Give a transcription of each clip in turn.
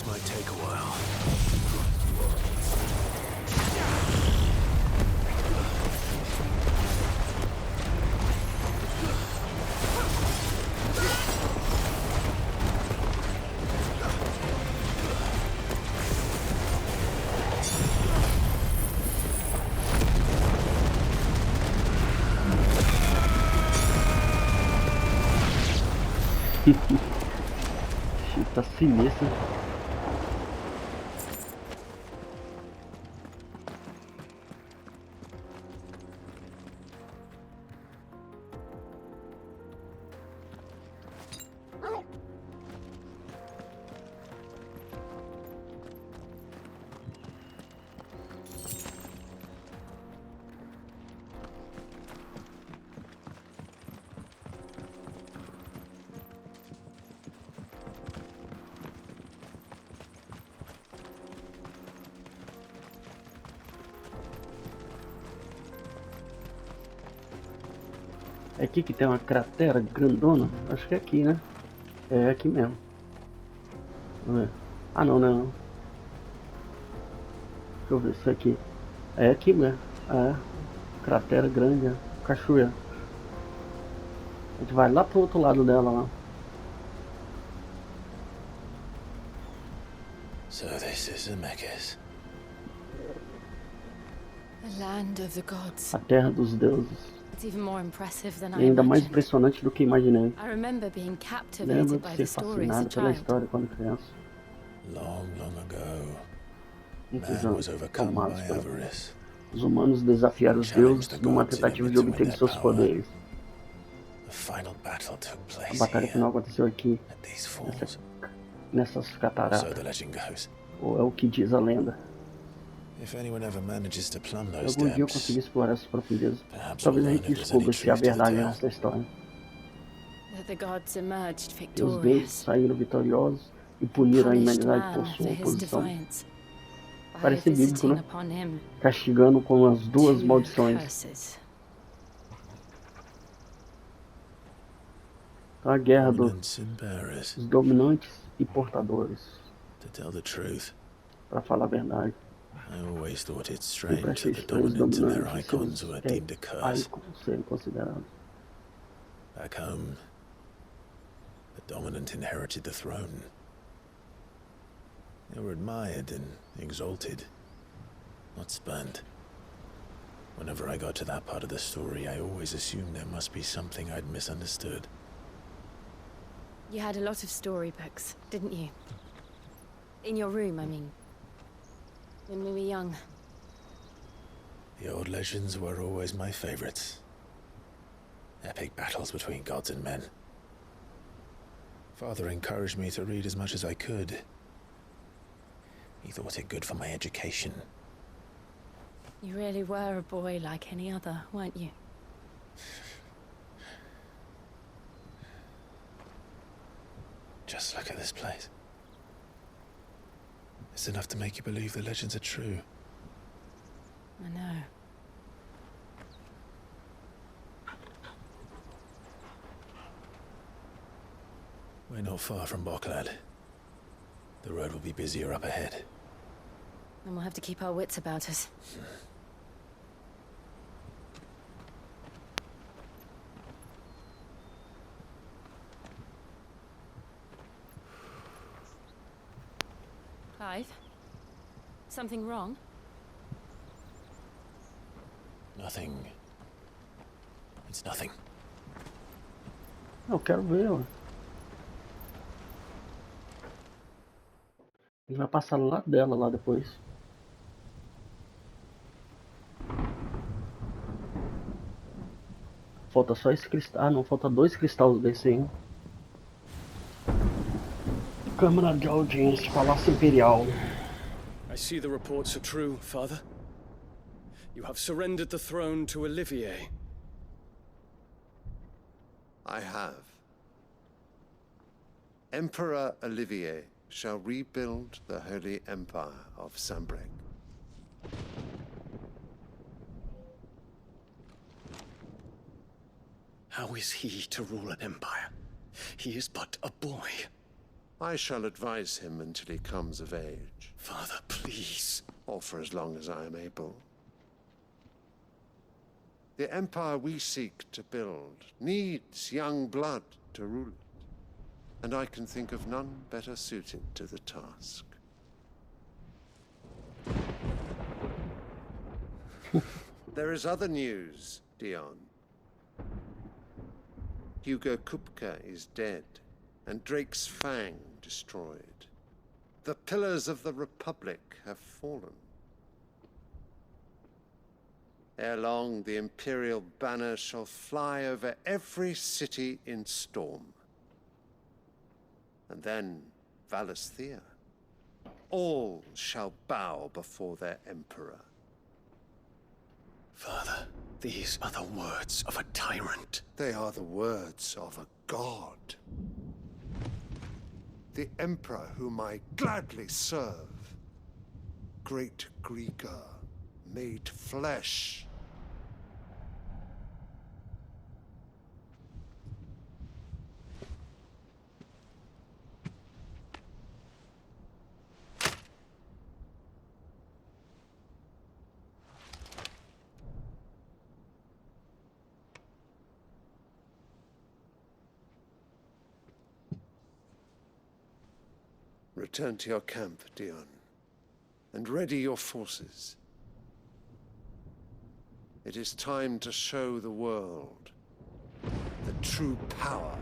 This might take a while. Tá sinistro. É aqui que tem uma cratera grandona? Acho que é aqui, né? É aqui mesmo. Vamos ver. Ah, não, não. Deixa eu ver isso aqui. É aqui mesmo. É. Cratera grande, é. Cachoeira. A gente vai lá pro outro lado dela lá. So this is the Mechas. The land of the gods. A terra dos deuses. It's even more impressive than E I ainda mais imagined. impressionante do que imaginei. I remember being Lembro captivated de by ser the story as a fascinado pela child. história quando criança. Long, long ago, Muitos man was anos overcome tomados by pela... avarice. Os humanos desafiaram os Challenged deuses the numa gods in a tentativa bid de to obter win their seus power. poderes. The final battle took A place batalha here, final aconteceu aqui, at these falls. nessas So cataratas. the legend goes. Ou é o que diz a lenda. If anyone ever manages to plumb Se those algum dia eu depths, conseguir explorar essas profundezas, perhaps we'll talvez a learn gente if there's any descubra se há truth to the verdade tale. nessa história. That the gods emerged Que os deuses victorious. saíram vitoriosos e puniram a Punished humanidade por man sua for his oposição. defiance. By Parece bíblico, visiting né? upon him Castigando com as duas two maldições. curses. Então, a guerra Dominants and bearers. dos dominantes e portadores. To tell the truth, Para falar a verdade. I always thought it Sempre strange achei that the estranho os dominant and their dominantes e icons seus were deemed a curse. icons serem considerados. Back home, the dominant inherited the throne. They were admired and exalted, not spurned. Whenever I got to that part of the story, I always assumed there must be something I'd misunderstood. You had a lot of storybooks, didn't you? In your room, I mean. When we were young. The old legends were always my favorites. Epic battles between gods and men. Father encouraged me to read as much as I could. He thought it good for my education. You really were a boy like any other, weren't you? Just look at this place. It's enough to make you believe the legends are true. I know. We're not far from Boklad. The road will be busier up ahead. And we'll have to keep our wits about us. Clive? Something wrong? Nothing. It's nothing. Eu quero ver, ó. A gente vai passar do lado dela lá depois. Falta só esse cristal. Ah, não, falta 2 cristais desse aí. Câmara de audiência, Palácio Imperial. I see the reports are true, Father. You have surrendered the throne to Olivier. I have. Emperor Olivier shall rebuild the Holy Empire of Sambrec. How is he to rule an empire? He is but a boy. I shall advise him until he comes of age, Father, please. or for as long as I am able. The empire we seek to build needs young blood to rule it, and I can think of none better suited to the task. There is other news, Dion. Hugo Kupka is dead, and Drake's Fang destroyed. The pillars of the Republic have fallen. Ere long, the Imperial banner shall fly over every city in Storm. And then Valisthea. All shall bow before their Emperor. Father, these are the words of a tyrant. They are the words of a god. The Emperor whom I gladly serve. Great Grieger, made flesh. Return to your camp, Dion, and ready your forces. It is time to show the world the true power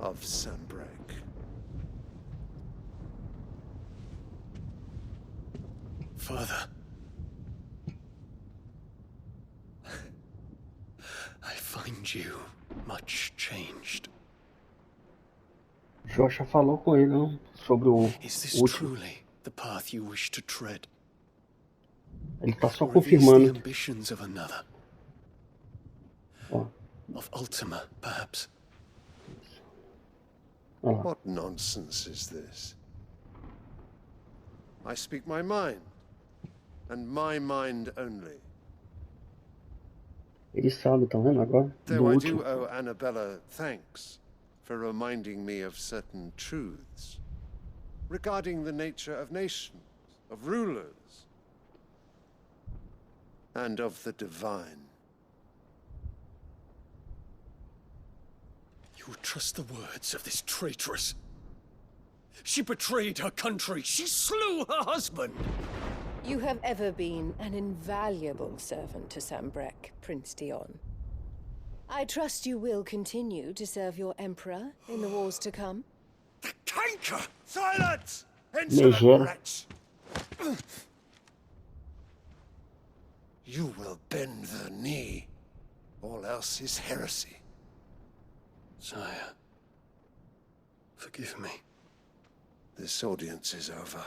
of Sanbreque. Father. I find you much changed. Josh já falou com ele, não? Sobre o Is this último. truly the path you wish to tread? Ele tá só Or are these the confirmando. ambitions of another? Ó, Of Ultima, perhaps? ó lá. What nonsense is this? I speak my mind, and my mind only. Ele sabe, tá vendo agora? Do Though I último. do owe Annabella thanks for reminding me of certain truths regarding the nature of nations, of rulers, and of the divine. You would trust the words of this traitress? She betrayed her country. She slew her husband. You have ever been an invaluable servant to Sanbreque, Prince Dion. I trust you will continue to serve your Emperor in the wars to come. The canker! Silence! Insolent Megera. wretch! You will bend the knee. All else is heresy. Sire, forgive me. This audience is over.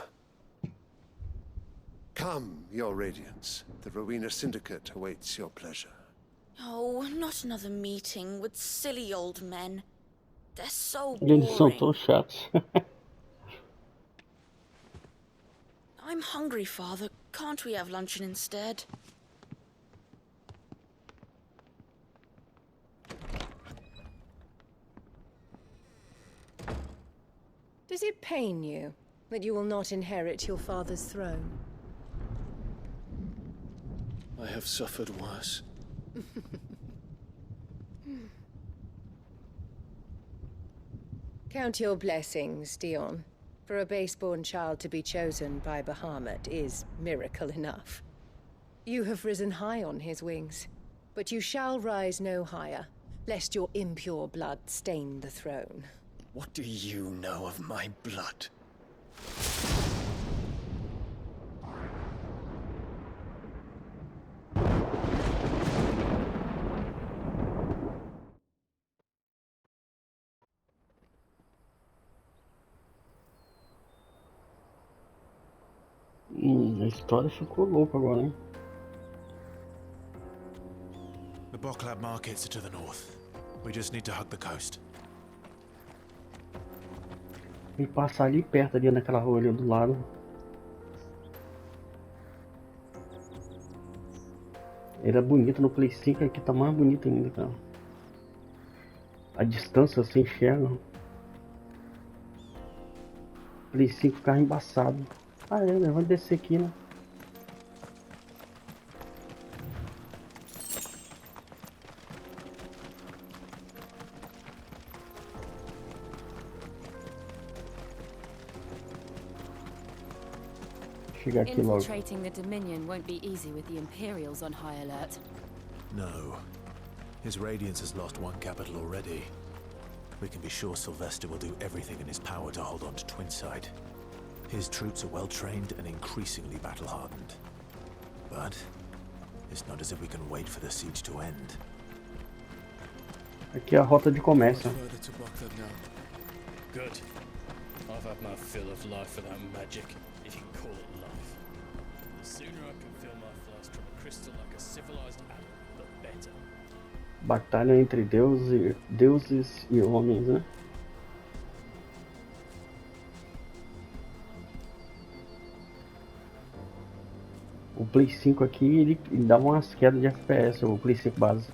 Come, your radiance. The Rowena Syndicate awaits your pleasure. Oh, not another meeting with silly old men. They're so Eles são boring. tão chatos. I'm hungry, Father. Can't we have luncheon instead? Does it pain you that you will not inherit your father's throne? I have suffered worse. Count your blessings, Dion. For a base-born child to be chosen by Bahamut is miracle enough. You have risen high on his wings, but you shall rise no higher, lest your impure blood stain the throne. What do you know of my blood? A história ficou louca agora, hein? The Boklab markets are to the north. We just need to hug the coast. Tem que passar ali perto, ali naquela rua ali do lado. Era bonito no Play 5, aqui tá mais bonito ainda, cara. A distância você enxerga. Play 5 carro embaçado. Ah, é, né? Vamos descer aqui, né? Chegar aqui logo. Infiltrating the Dominion won't be easy with the Imperials on high alert. No. His Radiance has lost one capital already. We can be sure Sylvester will do everything in his power to hold on to Twinside. His troops are well trained and increasingly battle-hardened. But it's not as if we can wait for the siege to end. Aqui é a rota de comércio. Further to Baghdad now. Good. I've had my fill of life without magic, if you can call it life. The sooner I can fill my flask from a crystal like a civilized adult, the better. Batalha entre deuses e homens, né? O Play 5 aqui, ele dá umas quedas de FPS, o Play 5 base.